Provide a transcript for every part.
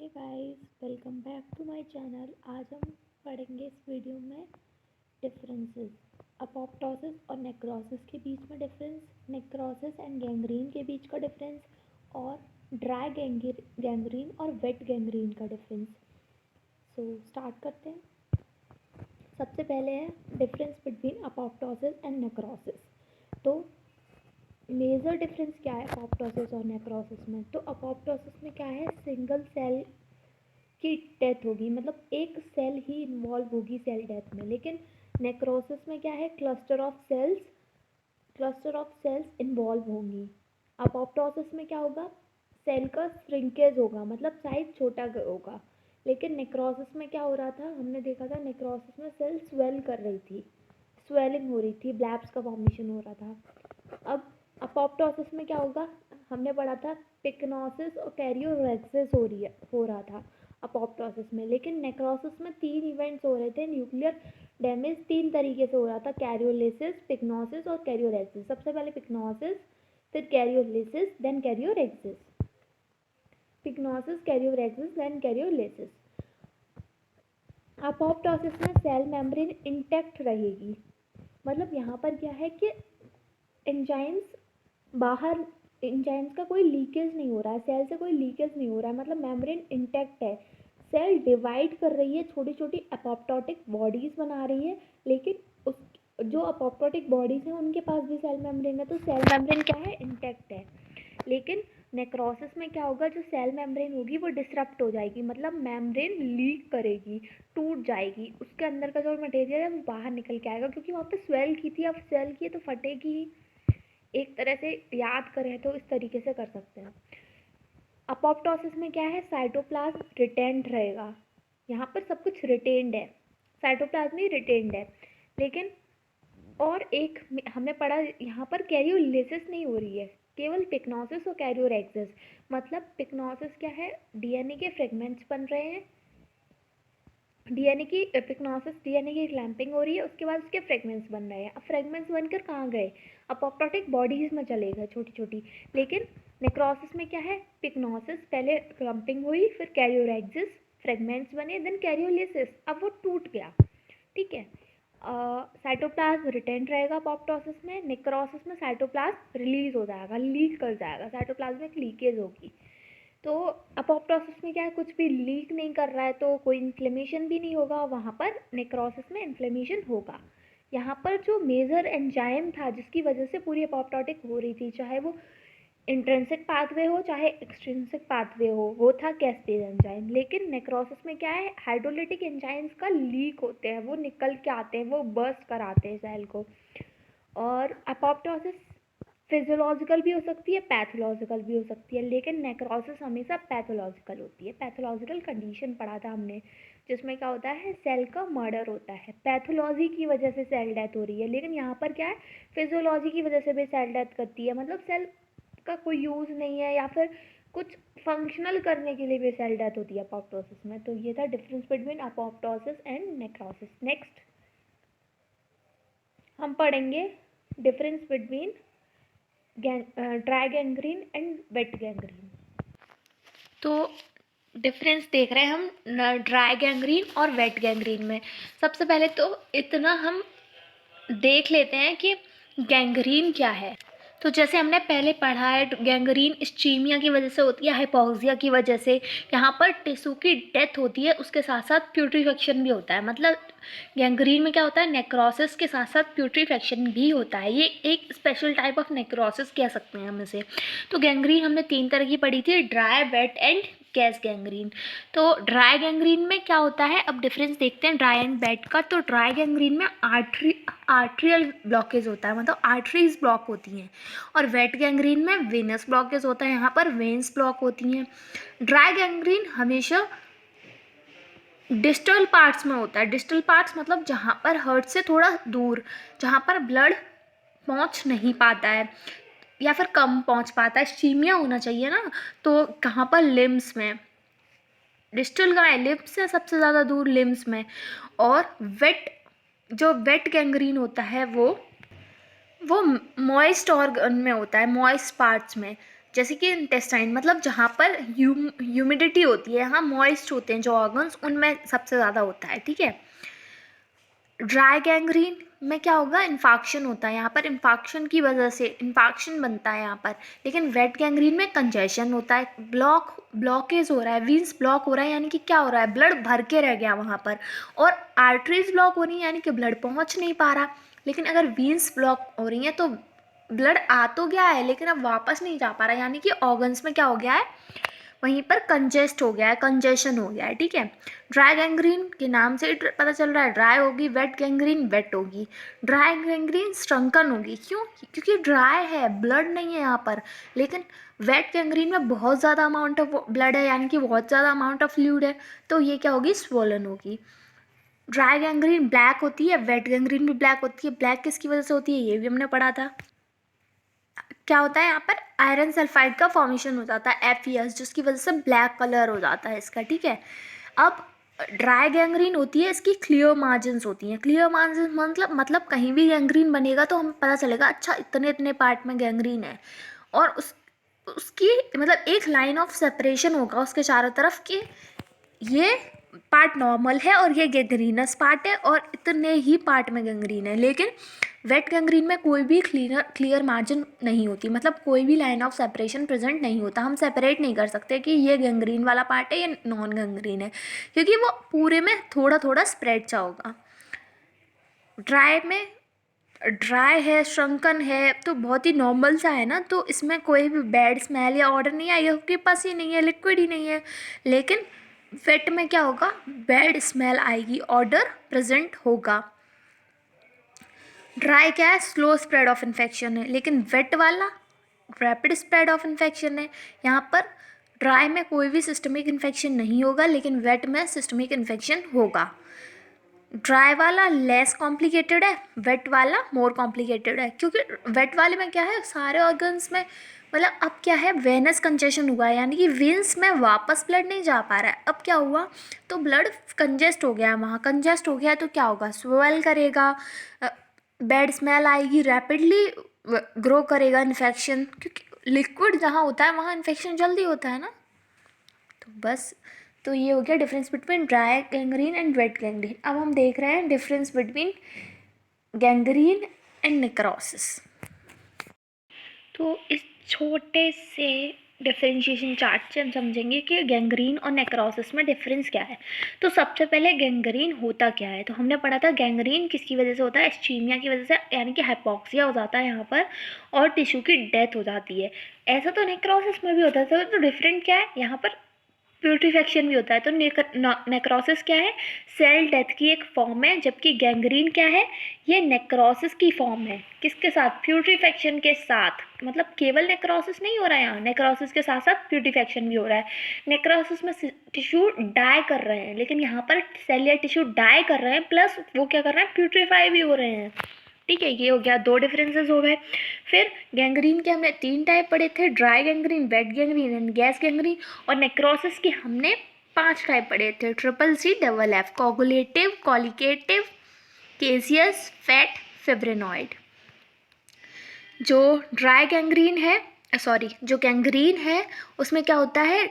Hey guys, welcome back to my channel. आज हम पढ़ेंगे इस वीडियो में डिफरेंसेस, अपोप्टोसिस और नेक्रोसिस के बीच में डिफरेंस, नेक्रोसिस एंड गैंग्रीन के बीच का डिफरेंस और ड्राई गैंग्रीन और वेट गैंग्रीन का डिफरेंस। सो स्टार्ट करते हैं। सबसे पहले है difference between apoptosis and necrosis. तो मेजर डिफरेंस क्या है अपोप्टोसिस और नेक्रोसिस में? तो अपोप्टोसिस में क्या है, सिंगल सेल की डेथ होगी, मतलब एक सेल ही इन्वॉल्व होगी सेल डेथ में। लेकिन नेक्रोसिस में क्या है, क्लस्टर ऑफ सेल्स इन्वॉल्व होंगी। अपोप्टोसिस में क्या होगा, सेल का श्रिंकेज होगा, मतलब साइज छोटा होगा। लेकिन नेक्रोसिस में क्या हो रहा था, हमने देखा था नेक्रोसिस में सेल स्वेल कर रही थी, स्वेलिंग हो रही थी, ब्लैब्स का फॉर्मेशन हो रहा था। अब अपोप्टोसिस में क्या होगा, हमने पढ़ा था पिक्नोसिस और कैरियोरेक्सिस हो रहा था अपोप्टोसिस में। लेकिन नेक्रोसिस में 3 इवेंट्स हो रहे थे। न्यूक्लियर डैमेज 3 तरीके से हो रहा था, कैरियोलिसिस, पिक्नोसिस और कैरियोरेक्सिस। सबसे पहले पिक्नोसिस, फिर कैरियोलिसिस, देन कैरियोरेक्सिस। पिक्नोसिस, कैरियोरेक्सिस, देन कैरियोलिसिस। अपोप्टोसिस में सेल मेम्ब्रेन इंटैक्ट रहेगी, मतलब यहाँ पर क्या है कि एंजाइम्स बाहर, एंजाइम्स का कोई लीकेज नहीं हो रहा है, सेल से कोई लीकेज नहीं हो रहा है, मतलब मेम्ब्रेन इंटैक्ट है। सेल डिवाइड कर रही है, छोटी छोटी अपोप्टोटिक बॉडीज बना रही है, लेकिन उस जो अपोप्टोटिक बॉडीज हैं उनके पास भी सेल मेम्ब्रेन है, तो सेल मेम्ब्रेन क्या है, इंटैक्ट है। लेकिन नेक्रोसिस में क्या होगा, जो सेल मेम्ब्रेन होगी वो डिसरप्ट हो जाएगी, मतलब मेम्ब्रेन लीक करेगी, टूट जाएगी, उसके अंदर का जो मटेरियल है वो बाहर निकल के आएगा, क्योंकि वहाँ पे स्वेल की थी, अब स्वेल की है तो फटेगी ही। एक तरह से याद करें तो इस तरीके से कर सकते हैं। अपोप्टोसिस में क्या है, साइटोप्लाज्म रिटेंड रहेगा, यहाँ पर सब कुछ रिटेंड है, साइटोप्लाज्म ही रिटेंड है। लेकिन और एक हमने पढ़ा, यहाँ पर कैरियोलिसिस नहीं हो रही है, केवल पिक्नोसिस और कैरियोरेक्सिस। मतलब पिक्नोसिस क्या है, डीएनए के फ्रेगमेंट्स बन रहे हैं, डीएनए की पिक्नोसिस, डीएनए की क्लैंपिंग हो रही है, उसके बाद उसके फ्रेगमेंट्स बन रहे हैं। अब फ्रेगमेंट्स बनकर कहाँ गए, अपोप्टोटिक बॉडीज में चले गए छोटी छोटी। लेकिन नेक्रोसिस में क्या है, पिक्नोसिस, पहले क्लम्पिंग हुई, फिर कैरियोरेक्सिस, फ्रेगमेंट्स बने, देन कैरियोलिसिस, अब वो टूट गया। ठीक है। साइटोप्लाज्म रिटेन रहेगा अपोप्टोसिस में, नेक्रोसिस में साइटोप्लाज्म रिलीज हो जाएगा, लीक कर जाएगा, साइटोप्लाज्मिक लीकेज होगी। तो अपोप्टोसिस में क्या है, कुछ भी लीक नहीं कर रहा है तो कोई इन्फ्लेमेशन भी नहीं होगा, वहाँ पर नेक्रोसिस में इन्फ्लेमेशन होगा। यहाँ पर जो मेजर एंजाइम था जिसकी वजह से पूरी अपोप्टोटिक हो रही थी, चाहे वो इंट्रिंसिक पाथवे हो चाहे एक्सट्रिंसिक पाथवे हो, वो था कैस्पेज एंजाइम। लेकिन नेक्रोसिस में क्या है, हाइड्रोलिटिक एंजाइम्स का लीक होते हैं, वो निकल के आते हैं, वो बर्स्ट कराते हैं सेल को। और अपोप्टोसिस फिजियोलॉजिकल भी हो सकती है, पैथोलॉजिकल भी हो सकती है, लेकिन नेक्रोसिस हमेशा पैथोलॉजिकल होती है। पैथोलॉजिकल कंडीशन पढ़ा था हमने, जिसमें क्या होता है, सेल का मर्डर होता है, पैथोलॉजी की वजह से सेल डेथ हो रही है। लेकिन यहाँ पर क्या है, फिजियोलॉजी की वजह से भी सेल डेथ करती है, मतलब सेल का कोई यूज़ नहीं है या फिर कुछ फंक्शनल करने के लिए भी सेल डेथ होती है अपोप्टोसिस में। तो ये था difference between apoptosis and necrosis. Next हम पढ़ेंगे difference between dry gangrene and wait gangrene. तो डिफरेंस देख रहे हैं हम ड्राई गैंग्रीन और वेट गैंग्रीन में। सबसे पहले तो इतना हम देख लेते हैं कि गैंग्रीन क्या है। तो जैसे हमने पहले पढ़ा है, गैंग्रीन इस्चीमिया की वजह से होती है, हाइपोक्सिया की वजह से, यहाँ पर टिश्यू की डेथ होती है, उसके साथ साथ प्यूट्रीफेक्शन भी होता है। मतलब गैंग्रीन में क्या होता है, नेक्रोसिस के साथ साथ प्यूट्रीफेक्शन भी होता है, ये एक स्पेशल टाइप ऑफ नेक्रोसिस कह सकते हैं हम इसे। तो गैंग्रीन हमने 3 तरह की पढ़ी थी, dry, wet and gas gangrene. तो ड्राई गैंग्रीन में क्या होता है, अब डिफरेंस देखते हैं ड्राई एंड वेट का। तो ड्राई गैंग्रीन में आर्ट्रियल ब्लॉकेज होता है, मतलब आर्टरीज ब्लॉक होती हैं, और वेट गैंग्रीन में वेनस ब्लॉकेज होता है, यहाँ पर वेन्स ब्लॉक होती हैं। ड्राई गैंग्रीन हमेशा डिस्टल पार्ट्स में होता है, डिस्टल पार्ट्स मतलब जहाँ पर हर्ट से थोड़ा दूर, जहाँ पर ब्लड पहुँच नहीं पाता है या फिर कम पहुँच पाता है, इस्चीमिया होना चाहिए ना, तो कहाँ पर लिम्स में, डिस्टल का लिम्स से सबसे ज़्यादा दूर लिम्स में। और वेट गैंग्रीन होता है वो मॉइस्ट ऑर्गन में होता है, मॉइस्ट पार्ट्स में, जैसे कि इंटेस्टाइन, मतलब जहाँ पर ह्यूमिडिटी होती है, यहाँ मॉइस्ट होते हैं जो ऑर्गन्स, उनमें सबसे ज़्यादा होता है, ठीक है। ड्राई गैंग्रीन में क्या होगा, इन्फाक्शन होता है, यहाँ पर इन्फाक्शन की वजह से इन्फाक्शन बनता है यहाँ पर। लेकिन वेट गैंग्रीन में कंजेशन होता है, ब्लॉकेज हो रहा है, वीन्स ब्लॉक हो रहा है, यानी कि क्या हो रहा है, ब्लड भर के रह गया वहाँ पर, और आर्टरीज ब्लॉक हो रही है, यानी कि ब्लड पहुँच नहीं पा रहा। लेकिन अगर वीन्स ब्लॉक हो रही हैं तो ब्लड आ तो गया है लेकिन अब वापस नहीं जा पा रहा, यानी कि ऑर्गन्स में क्या हो गया है, वहीं पर कंजेस्ट हो गया है, कंजेशन हो गया है, ठीक है। ड्राई गैंग्रीन के नाम से ही पता चल रहा है, ड्राई होगी, वेट गैंग्रीन वेट होगी। ड्राई गैंग्रीन स्ट्रंकन होगी, क्यों, क्योंकि ड्राई है, ब्लड नहीं है यहाँ पर। लेकिन वेट गैंग्रीन में बहुत ज़्यादा अमाउंट ऑफ ब्लड है, यानी कि बहुत ज़्यादा अमाउंट ऑफ फ्लूइड है, तो ये क्या होगी, स्वोलन होगी। ड्राई गैंग्रीन ब्लैक होती है, वेट गैंग्रीन भी ब्लैक होती है। ब्लैक किसकी वजह से होती है, ये भी हमने पढ़ा था। क्या होता है, यहाँ पर आयरन सल्फाइड का फॉर्मेशन हो जाता है, FeS, जिसकी वजह से ब्लैक कलर हो जाता है इसका, ठीक है। अब ड्राई गैंग्रीन होती है, इसकी क्लियर मार्जिन्स होती हैं। क्लियर मार्जिन मतलब कहीं भी गैंग्रीन बनेगा तो हमें पता चलेगा, अच्छा इतने इतने पार्ट में गैंग्रीन है, और उसकी मतलब एक लाइन ऑफ सेपरेशन होगा उसके चारों तरफ कि ये पार्ट नॉर्मल है और ये गैंग्रीनस पार्ट है और इतने ही पार्ट में गैंग्रीन है। लेकिन वेट गैंग्रीन में कोई भी क्लियर मार्जिन नहीं होती, मतलब कोई भी लाइन ऑफ सेपरेशन प्रेजेंट नहीं होता। हम सेपरेट नहीं कर सकते कि ये गैंग्रीन वाला पार्ट है, ये नॉन गैंग्रीन है, क्योंकि वो पूरे में थोड़ा थोड़ा स्प्रेड सा होगा। ड्राई है, श्रंकन है, तो बहुत ही नॉर्मल सा है ना, तो इसमें कोई भी बैड स्मेल या ऑर्डर नहीं आएगा क्योंकि पस ही नहीं है, लिक्विड ही नहीं है। लेकिन वेट में क्या होगा, बैड स्मेल आएगी, ऑर्डर प्रेजेंट होगा। ड्राई क्या है, स्लो स्प्रेड ऑफ इन्फेक्शन है, लेकिन वेट वाला रैपिड स्प्रेड ऑफ इन्फेक्शन है। यहाँ पर ड्राई में कोई भी सिस्टमिक इन्फेक्शन नहीं होगा, लेकिन वेट में सिस्टमिक इन्फेक्शन होगा। ड्राई वाला लेस कॉम्प्लिकेटेड है, वेट वाला मोर कॉम्प्लिकेटेड है, क्योंकि वेट वाले में क्या है, सारे ऑर्गन्स में मतलब अब क्या है, वेनस कंजेशन हुआ है, यानी कि वेन्स में वापस ब्लड नहीं जा पा रहा है। अब क्या हुआ, तो ब्लड कंजेस्ट हो गया है, वहाँ कंजेस्ट हो गया है तो क्या होगा, स्वेल करेगा, बैड स्मेल आएगी, रैपिडली ग्रो करेगा इन्फेक्शन, क्योंकि लिक्विड जहाँ होता है वहाँ इन्फेक्शन जल्दी होता है ना। तो बस, तो ये हो गया difference between dry gangrene and wait gangrene. अब हम देख रहे हैं difference between gangrene and necrosis. तो इस छोटे से डिफरेंशिएशन चार्ट से हम समझेंगे कि गैंग्रीन और नेक्रोसिस में डिफरेंस क्या है। तो सबसे पहले गैंग्रीन होता क्या है, तो हमने पढ़ा था गैंग्रीन किसकी वजह से होता है, इस्चीमिया की वजह से, यानी कि हाइपोक्सिया हो जाता है यहाँ पर और टिश्यू की डेथ हो जाती है। ऐसा तो नेक्रोसिस में भी होता है, तो डिफरेंट क्या है, यहाँ पर प्यूट्रीफेक्शन भी होता है। तो नेक्रोसिस क्या है, सेल डेथ की एक फॉर्म है, जबकि गैंग्रीन क्या है, ये नेक्रोसिस की फॉर्म है। किसके साथ, प्यूट्रीफेक्शन के साथ, मतलब केवल नेक्रोसिस नहीं हो रहा है यहाँ, नेक्रोसिस के साथ साथ प्यूट्रीफेक्शन भी हो रहा है। नेक्रोसिस में टिश्यू डाई कर रहे हैं, लेकिन यहाँ पर सेल या टिश्यू डाई कर रहे हैं प्लस वो क्या कर रहे हैं, प्यूट्रीफाई भी हो रहे हैं, ठीक है। ये हो गया, दो डिफरेंसेस हो गए। फिर गैंग्रीन के हमने 3 टाइप पढ़े थे, dry gangrene, wait gangrene and gas gangrene. और नेक्रोसिस के हमने 5 टाइप पढ़े थे, CCCFF, कोगुलेटिव, कॉलिकेटिव, केसियस, फैट, फिब्रिनॉइड। जो ड्राई गैंग्रीन है, जो गैंग्रीन है उसमें क्या होता है,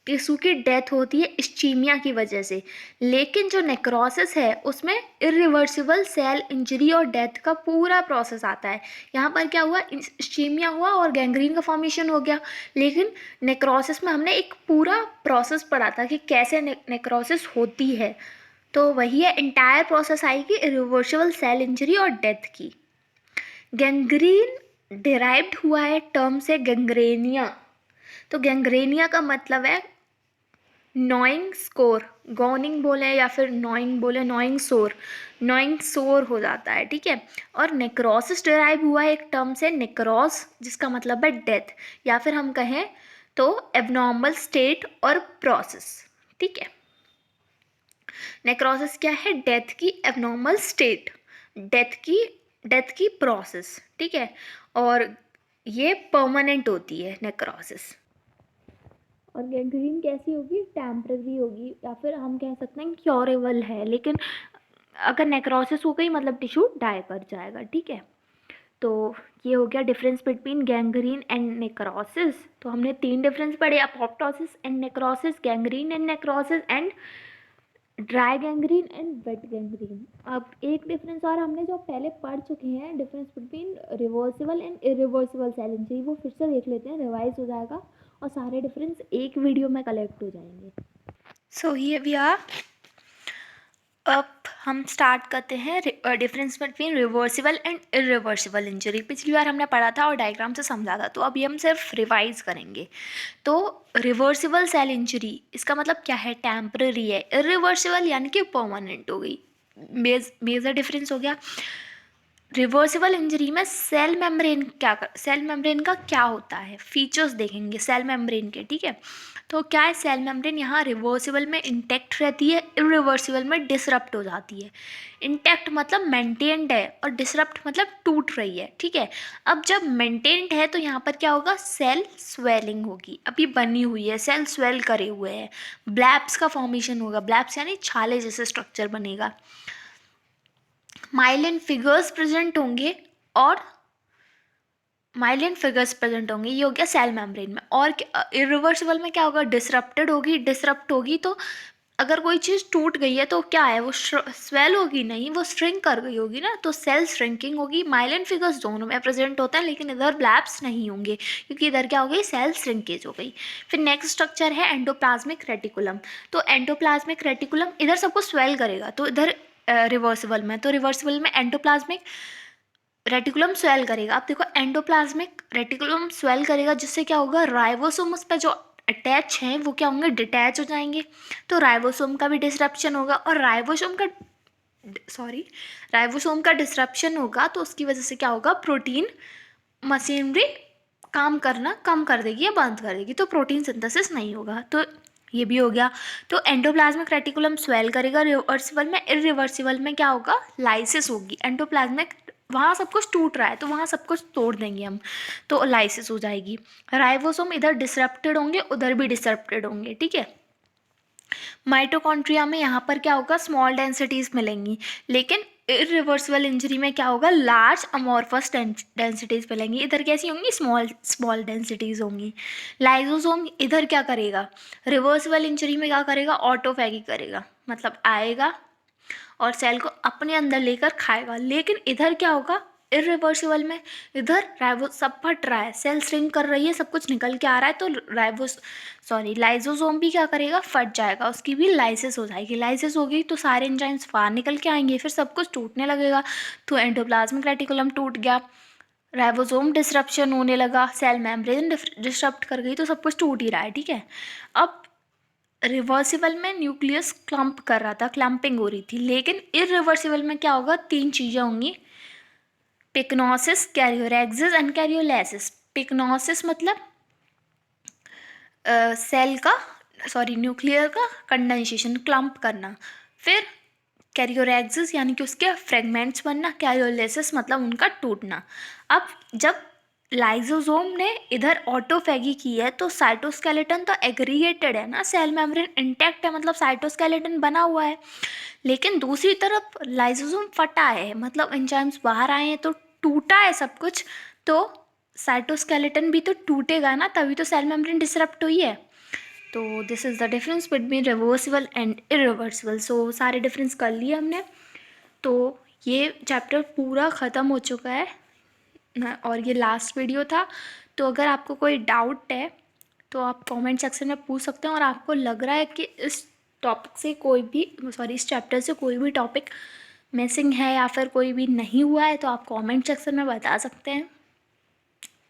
टिश्यू की डेथ होती है इस्चीमिया की वजह से। लेकिन जो नेक्रोसिस है उसमें इरिवर्सिबल सेल इंजरी और डेथ का पूरा प्रोसेस आता है। यहाँ पर क्या हुआ, इस्चीमिया हुआ और गैंग्रीन का फॉर्मेशन हो गया। लेकिन नेक्रोसिस में हमने एक पूरा प्रोसेस पढ़ा था कि कैसे नेक्रोसिस होती है, तो वही है, इंटायर प्रोसेस आएगी इरिवर्सिबल सेल इंजरी और डेथ की। गैंग्रीन डिराइव्ड हुआ है टर्म से गैंग्रेनिया। तो गैंग्रेनिया का मतलब है नॉइंग स्कोर, गॉनिंग बोले या फिर नॉइंग बोले, नॉइंग सोर हो जाता है, ठीक है। और नेक्रोसिस डिराइव हुआ है एक टर्म से नेक्रोस, जिसका मतलब है डेथ, या फिर हम कहें तो एबनॉर्मल स्टेट और प्रोसेस, ठीक है। नेक्रोसिस क्या है, डेथ की एबनॉर्मल स्टेट, डेथ की प्रोसेस, ठीक है। और ये परमानेंट होती है नेक्रोसिस। और गैंग्रीन कैसी होगी, टेम्पररी होगी, या फिर हम कह सकते हैं क्योरेबल है। लेकिन अगर नेक्रोसिस हो गई मतलब टिश्यू डाई कर जाएगा, ठीक है। तो ये हो गया difference between gangrene and necrosis. तो हमने 3 डिफरेंस पढ़े, apoptosis and necrosis, gangrene and necrosis and dry gangrene and wait gangrene. अब एक डिफरेंस और हमने जो पहले पढ़ चुके हैं, difference between reversible and irreversible cell injury, वो फिर से देख लेते हैं, रिवाइज हो जाएगा और सारे डिफरेंस एक वीडियो में कलेक्ट हो जाएंगे। So here we are. अब हम स्टार्ट करते हैं difference between reversible and irreversible injury. पिछली बार हमने पढ़ा था और डायग्राम से समझा था, तो अभी हम सिर्फ रिवाइज करेंगे। तो रिवर्सिबल सेल इंजरी इसका मतलब क्या है, टेम्पररी है। इरिवर्सिबल यानी कि परमानेंट हो गई। मेजर डिफरेंस हो गया। रिवर्सिबल इंजरी में सेल मेम्ब्रेन का क्या होता है, फीचर्स देखेंगे सेल मेम्ब्रेन के, ठीक है। तो क्या है, सेल मेम्ब्रेन यहाँ रिवर्सिबल में इंटैक्ट रहती है, इरिवर्सिबल में डिसरप्ट हो जाती है। इंटैक्ट मतलब मेंटेन्ड है और डिसरप्ट मतलब टूट रही है, ठीक है। अब जब मेंटेन्ड है तो यहाँ पर क्या होगा, सेल स्वेलिंग होगी। अभी बनी हुई है, सेल स्वेल करे हुए हैं, ब्लैब्स का फॉर्मेशन होगा, ब्लैब्स यानी छाले जैसे स्ट्रक्चर बनेगा, माइलिन फिगर्स प्रेजेंट होंगे और ये हो गया सेल मेम्ब्रेन में। और इरिवर्सिबल में क्या होगा, डिसरप्ट होगी। तो अगर कोई चीज़ टूट गई है तो क्या है, वो स्वेल होगी नहीं, वो श्रिंक कर गई होगी ना, तो सेल श्रिंकिंग होगी। माइलिन फिगर्स दोनों में प्रेजेंट होता है, लेकिन इधर ब्लैब्स नहीं होंगे क्योंकि इधर क्या हो गई, सेल श्रिंकेज हो गई। फिर नेक्स्ट स्ट्रक्चर है एंडोप्लाज्मिक रेटिकुलम। तो एंडोप्लाज्मिक रेटिकुलम इधर सबको स्वेल करेगा, तो इधर रिवर्सिबल में एंडोप्लाज्मिक रेटिकुलम स्वेल करेगा। अब देखो एंडोप्लाज्मिक रेटिकुलम स्वेल करेगा, जिससे क्या होगा, राइबोसोम उस पर जो अटैच हैं वो क्या होंगे, डिटैच हो जाएंगे। तो राइबोसोम का भी डिसरप्शन होगा और राइबोसोम का डिसरप्शन होगा तो उसकी वजह से क्या होगा, प्रोटीन मशीनरी काम करना कम कर देगी या बंद कर देगी, तो प्रोटीन सिंथेसिस नहीं होगा। तो ये भी हो गया। तो एंडोप्लाज्मिक रेटिकुलम स्वेल करेगा रिवर्सिबल में, इरिवर्सिबल में क्या होगा, लाइसिस होगी। एंडोप्लाज्मिक वहाँ सब कुछ टूट रहा है तो वहाँ सब कुछ तोड़ देंगे हम, तो लाइसिस हो जाएगी। राइबोसोम इधर डिसरप्टेड होंगे, उधर भी डिसरप्टेड होंगे, ठीक है। माइटोकॉन्ड्रिया में यहाँ पर क्या होगा, स्मॉल डेंसिटीज मिलेंगी, लेकिन इरिवर्सिबल इंजरी में क्या होगा, लार्ज अमॉर्फस डेंसिटीज मिलेंगी। इधर कैसी होंगी, स्मॉल डेंसिटीज होंगी। लाइजोसोम इधर क्या करेगा, रिवर्सिबल इंजरी में क्या करेगा, ऑटोफैगी करेगा, मतलब आएगा और सेल को अपने अंदर लेकर खाएगा। लेकिन इधर क्या होगा, इरिवर्सिबल में इधर सब फट रहा है, सेल श्रिंक कर रही है, सब कुछ निकल के आ रहा है, तो लाइजोसोम भी क्या करेगा, फट जाएगा, उसकी भी लाइसिस हो जाएगी। लाइसिस होगी तो सारे एंजाइम्स बाहर निकल के आएंगे, फिर सब कुछ टूटने लगेगा। तो एंडोप्लाज्मिक रेटिकुलम टूट गया, राइबोसोम डिसरप्शन होने लगा, सेल मेम्ब्रेन डिसरप्ट कर गई, तो सब कुछ टूट ही रहा है, ठीक है। अब रिवर्सिबल में न्यूक्लियस क्लम्प कर रहा था, क्लम्पिंग हो रही थी, लेकिन इरिवर्सिबल में क्या होगा, 3 चीज़ें होंगी, पिक्नोसिस, कैरियोरेक्सिस एंड कैरियोलाइसिस। पिक्नोसिस मतलब न्यूक्लियर का कंडेंसेशन, क्लम्प करना। फिर कैरियोरेक्सिस यानी कि उसके फ्रेगमेंट्स बनना, कैरियोलाइसिस मतलब उनका टूटना। अब जब लाइजोसोम ने इधर ऑटोफैगी की है तो साइटोस्केलेटन तो एग्रीगेटेड है ना, सेल मेम्ब्रेन इंटैक्ट है, मतलब साइटोस्केलेटन बना हुआ है। लेकिन दूसरी तरफ लाइजोसोम फटा है, मतलब एंजाइम्स बाहर आए हैं तो टूटा है सब कुछ, तो साइटोस्केलेटन भी तो टूटेगा ना, तभी तो सेल मेम्ब्रेन डिसरप्ट हुई है। तो this is the difference between reversible and irreversible. So सारे डिफरेंस कर लिए हमने, तो ये चैप्टर पूरा ख़त्म हो चुका है और ये लास्ट वीडियो था। तो अगर आपको कोई डाउट है तो आप कमेंट सेक्शन में पूछ सकते हैं, और आपको लग रहा है कि इस टॉपिक से इस चैप्टर से कोई भी टॉपिक मिसिंग है या फिर कोई भी नहीं हुआ है, तो आप कमेंट सेक्शन में बता सकते हैं।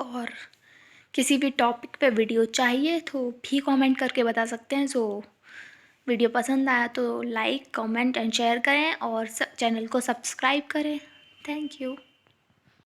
और किसी भी टॉपिक पे वीडियो चाहिए तो भी कमेंट करके बता सकते हैं। सो वीडियो पसंद आया तो लाइक, कमेंट एंड शेयर करें और चैनल को सब्सक्राइब करें। Thank you.